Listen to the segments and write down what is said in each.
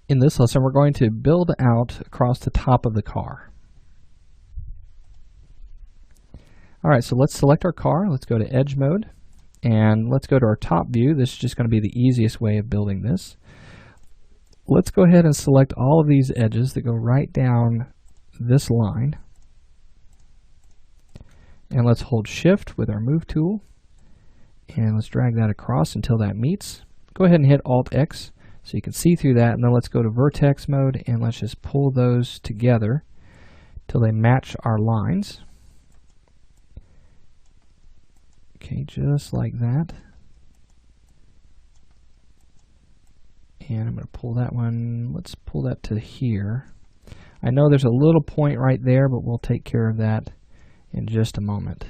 In this lesson, we're going to build out across the top of the car. All right, so let's select our car. Let's go to Edge Mode, and let's go to our top view. This is just going to be the easiest way of building this. Let's go ahead and select all of these edges that go right down this line. And let's hold Shift with our Move tool, and let's drag that across until that meets. Go ahead and hit Alt-X. So you can see through that, and then let's go to vertex mode and let's just pull those together till they match our lines. Okay, just like that. And I'm going to pull that one, let's pull that to here. I know there's a little point right there, but we'll take care of that in just a moment.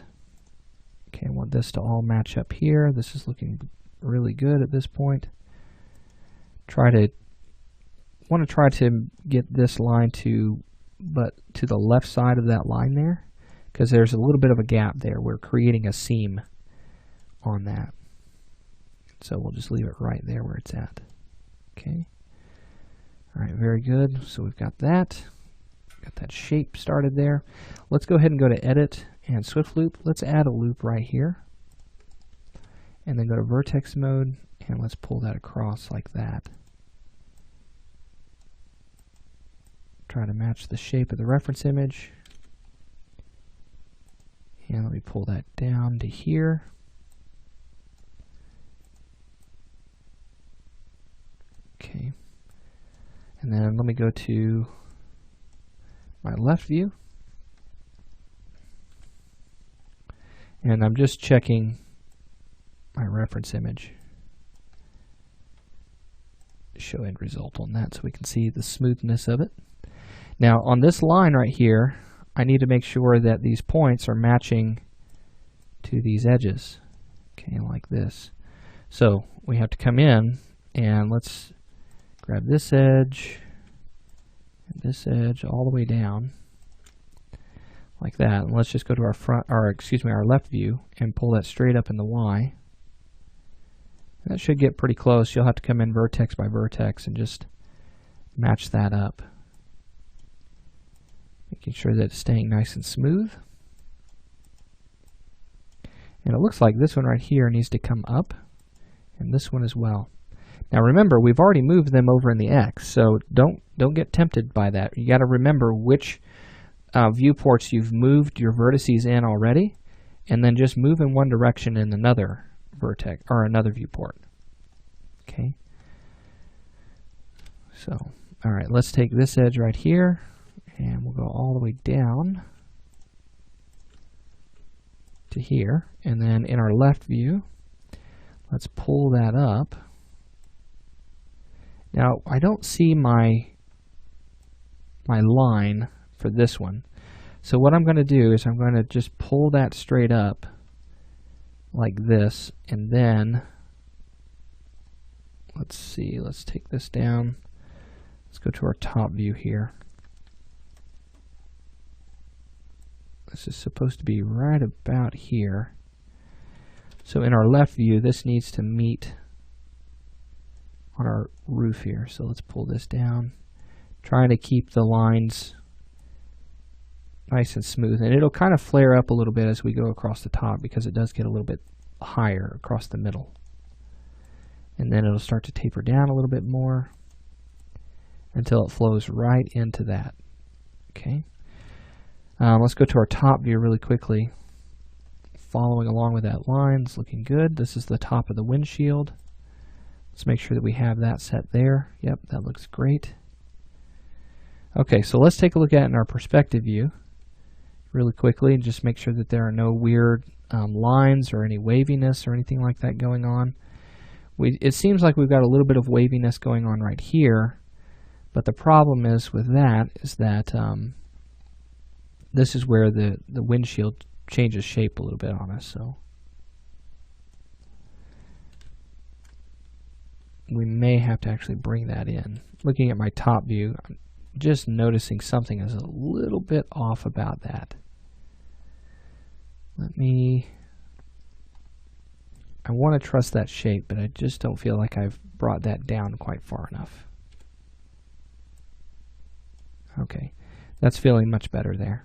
Okay, I want this to all match up here. This is looking really good at this point. Want to try to get this line to the left side of that line there, because there's a little bit of a gap there. We're creating a seam on that. So we'll just leave it right there where it's at. Okay. All right, very good. So we've got that. Got that shape started there. Let's go ahead and go to Edit and Swift Loop. Let's add a loop right here. And then go to Vertex Mode, and let's pull that across like that. Try to match the shape of the reference image. And let me pull that down to here. Okay. And then let me go to my left view. And I'm just checking my reference image. Show end result on that so we can see the smoothness of it. Now on this line right here, I need to make sure that these points are matching to these edges. Okay, like this. So we have to come in and let's grab this edge and this edge all the way down like that. And let's just go to our left view and pull that straight up in the Y. And that should get pretty close. You'll have to come in vertex by vertex and just match that up. Making sure that it's staying nice and smooth. And it looks like this one right here needs to come up, and this one as well. Now remember, we've already moved them over in the X, so don't get tempted by that. You got to remember which viewports you've moved your vertices in already, and then just move in one direction in another vertex or another viewport. Okay. So, all right, let's take this edge right here. And we'll go all the way down to here. And then in our left view, let's pull that up. Now, I don't see my line for this one. So what I'm going to do is I'm going to just pull that straight up like this. And then, let's see, let's take this down. Let's go to our top view here. This is supposed to be right about here. So in our left view, this needs to meet on our roof here. So let's pull this down. Trying to keep the lines nice and smooth. And it'll kind of flare up a little bit as we go across the top because it does get a little bit higher across the middle. And then it'll start to taper down a little bit more until it flows right into that. Okay. Let's go to our top view really quickly. Following along with that line, it's looking good. This is the top of the windshield. Let's make sure that we have that set there. Yep, that looks great. Okay, so let's take a look at it in our perspective view really quickly and just make sure that there are no weird lines or any waviness or anything like that going on. It seems like we've got a little bit of waviness going on right here, but the problem is with that is that this is where the windshield changes shape a little bit on us. So we may have to actually bring that in. Looking at my top view, I'm just noticing something is a little bit off about that. I want to trust that shape, but I just don't feel like I've brought that down quite far enough. Okay, that's feeling much better there.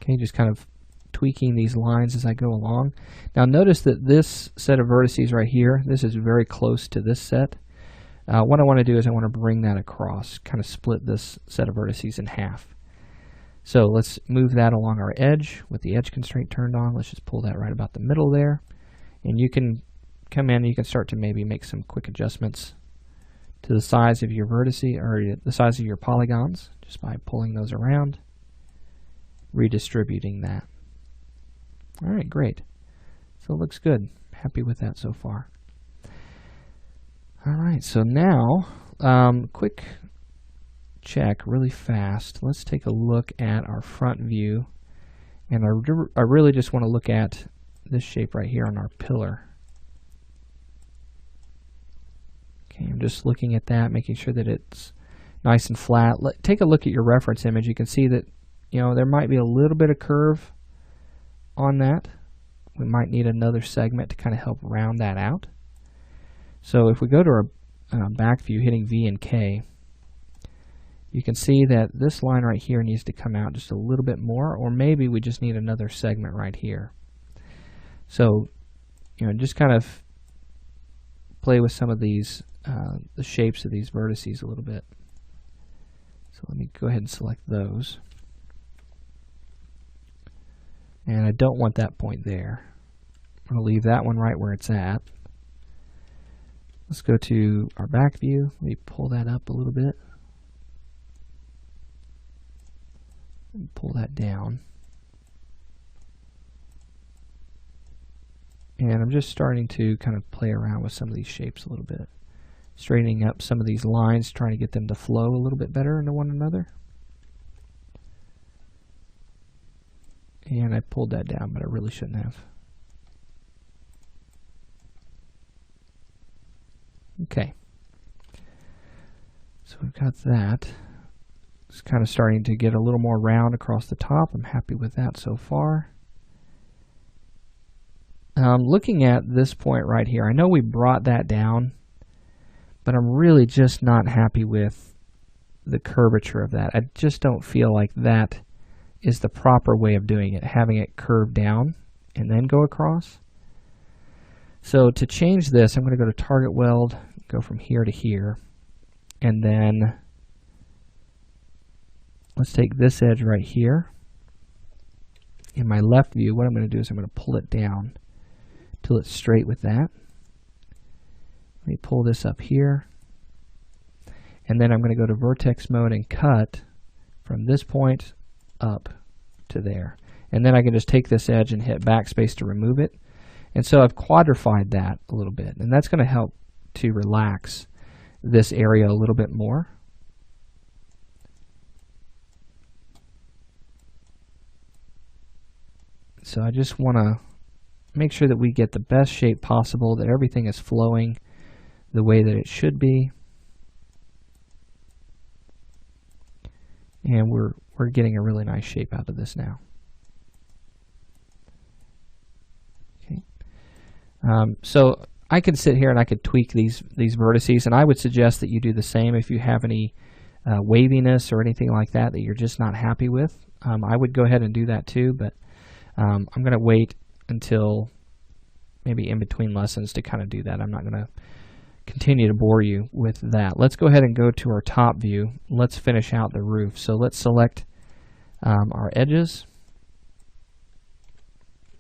Okay, just kind of tweaking these lines as I go along. Now notice that this set of vertices right here, this is very close to this set. What I want to do is I want to bring that across, kind of split this set of vertices in half. So let's move that along our edge with the edge constraint turned on. Let's just pull that right about the middle there. And you can come in and you can start to maybe make some quick adjustments to the size of your vertices, or the size of your polygons, just by pulling those around, redistributing that. All right, great. So it looks good. Happy with that so far. All right, so now, quick check really fast. Let's take a look at our front view. And I really just want to look at this shape right here on our pillar. Okay, I'm just looking at that, making sure that it's nice and flat. Take a look at your reference image. You can see that, you know, there might be a little bit of curve on that. We might need another segment to kind of help round that out. So if we go to our back view, hitting V and K, you can see that this line right here needs to come out just a little bit more, or maybe we just need another segment right here. So, you know, just kind of play with some of these, the shapes of these vertices a little bit. So let me go ahead and select those. And I don't want that point there. I'm going to leave that one right where it's at. Let's go to our back view. Let me pull that up a little bit. And pull that down. And I'm just starting to kind of play around with some of these shapes a little bit. Straightening up some of these lines, trying to get them to flow a little bit better into one another. And I pulled that down, but I really shouldn't have. Okay. So we've got that. It's kind of starting to get a little more round across the top. I'm happy with that so far. Looking at this point right here, I know we brought that down, but I'm really just not happy with the curvature of that. I just don't feel like that is the proper way of doing it, having it curve down and then go across. So to change this, I'm going to go to Target Weld, go from here to here, and then let's take this edge right here. In my left view, what I'm going to do is I'm going to pull it down till it's straight with that. Let me pull this up here. And then I'm going to go to vertex mode and cut from this point up to there. And then I can just take this edge and hit backspace to remove it. And so I've quadrified that a little bit. And that's going to help to relax this area a little bit more. So I just want to make sure that we get the best shape possible, that everything is flowing the way that it should be. And we're getting a really nice shape out of this now. Okay. So I could sit here and I could tweak these vertices, and I would suggest that you do the same if you have any waviness or anything like that that you're just not happy with. I would go ahead and do that too, but I'm going to wait until maybe in between lessons to kind of do that. I'm not going to continue to bore you with that. Let's go ahead and go to our top view. Let's finish out the roof. So let's select our edges,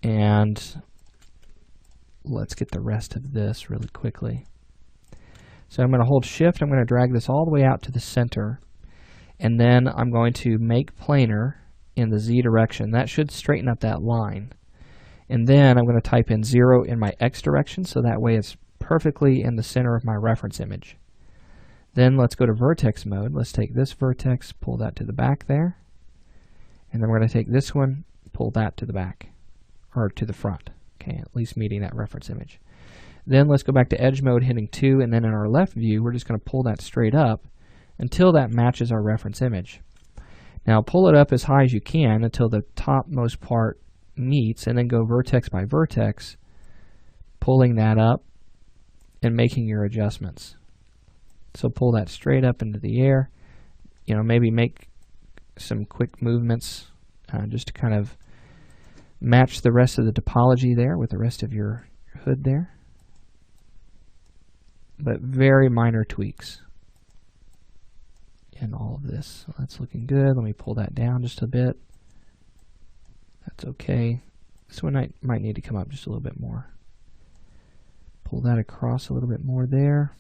and let's get the rest of this really quickly. So I'm going to hold shift. I'm going to drag this all the way out to the center, and then I'm going to make planar in the Z direction. That should straighten up that line. And then I'm going to type in 0 in my X direction, so that way it's perfectly in the center of my reference image. Then let's go to vertex mode. Let's take this vertex, pull that to the back there. And then we're going to take this one, pull that to the back, or to the front. Okay, at least meeting that reference image. Then let's go back to edge mode, hitting 2, and then in our left view, we're just going to pull that straight up until that matches our reference image. Now pull it up as high as you can until the topmost part meets, and then go vertex by vertex, pulling that up and making your adjustments. So pull that straight up into the air. You know, maybe make some quick movements just to kind of match the rest of the topology there with the rest of your hood there. But very minor tweaks in all of this. So that's looking good. Let me pull that down just a bit. That's okay. This one might need to come up just a little bit more. Pull that across a little bit more there.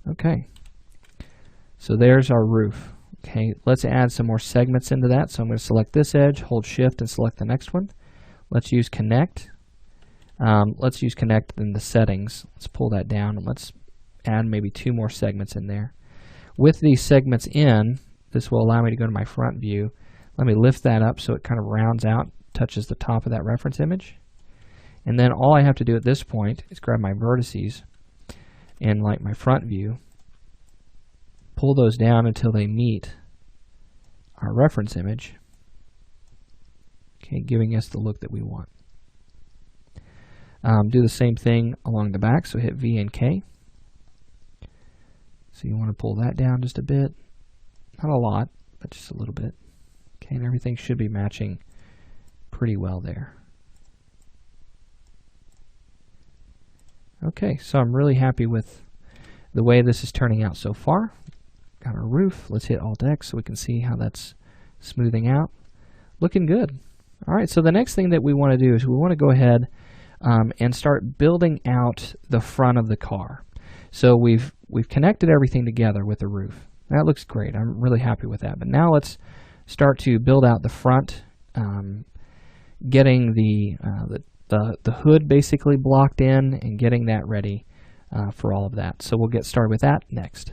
Okay. So there's our roof. Okay, let's add some more segments into that. So I'm going to select this edge, hold Shift, and select the next one. Let's use Connect. Let's use Connect in the settings. Let's pull that down, and let's add maybe 2 more segments in there. With these segments in, this will allow me to go to my front view. Let me lift that up so it kind of rounds out, touches the top of that reference image. And then all I have to do at this point is grab my vertices and, like my front view, pull those down until they meet our reference image, okay, giving us the look that we want. Do the same thing along the back, so hit V and K. So you want to pull that down just a bit. Not a lot, but just a little bit. Okay, and everything should be matching pretty well there. Okay, so I'm really happy with the way this is turning out so far. Got our roof. Let's hit Alt-X so we can see how that's smoothing out. Looking good. All right, so the next thing that we want to do is we want to go ahead and start building out the front of the car. So we've connected everything together with the roof. That looks great. I'm really happy with that. But now let's start to build out the front, getting the hood basically blocked in and getting that ready for all of that. So we'll get started with that next.